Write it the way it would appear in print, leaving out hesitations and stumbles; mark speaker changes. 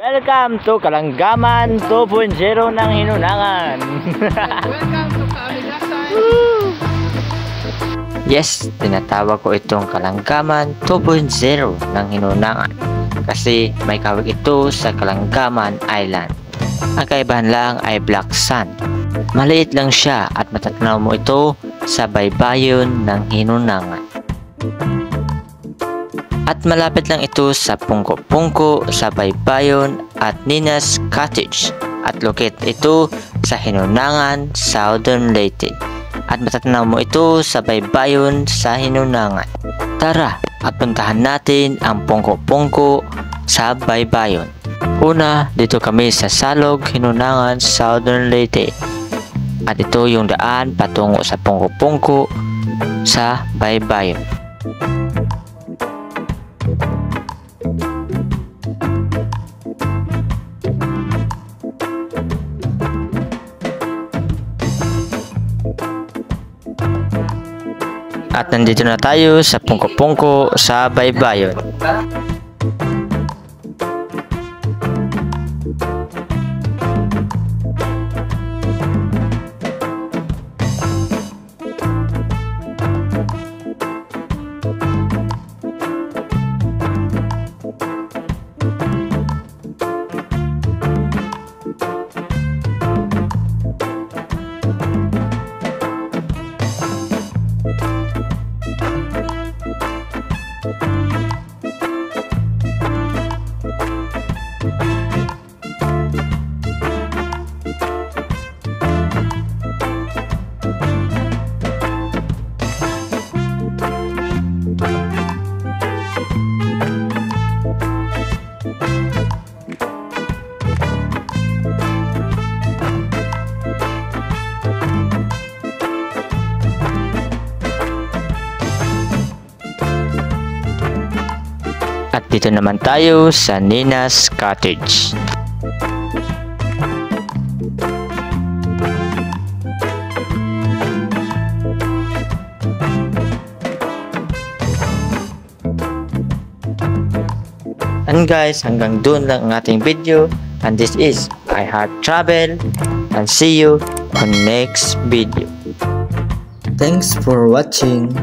Speaker 1: Welcome to Kalanggaman 2.0 ng Hinunangan.
Speaker 2: Welcome to Kaaligasan.
Speaker 1: Yes, tinatawag ko itong Kalanggaman 2.0 ng Hinunangan kasi may kawig ito sa Kalanggaman Island. Ang kaibahan lang ay black sand. Maliit lang siya at matatanaw mo ito sa baybayon ng Hinunangan. At malapit lang ito sa Pungko-Pungko sa baybayon at Nina's Cottage at located ito sa Hinunangan, Southern Leyte. At matatanaw mo ito sa baybayon sa Hinunangan. Tara at puntahan natin ang Pungko-Pungko sa baybayon. Una, dito kami sa Salog, Hinunangan, Southern Leyte. At ito yung daan patungo sa Pungko-Pungko sa baybayon. At nandito na tayo sa Pungko-Pungko sa baybayon. At dito naman tayo sa Nina's Cottage. And guys, hanggang doon lang ang ating video. And this is I Heart Travel. And see you on next video.
Speaker 3: Thanks for watching.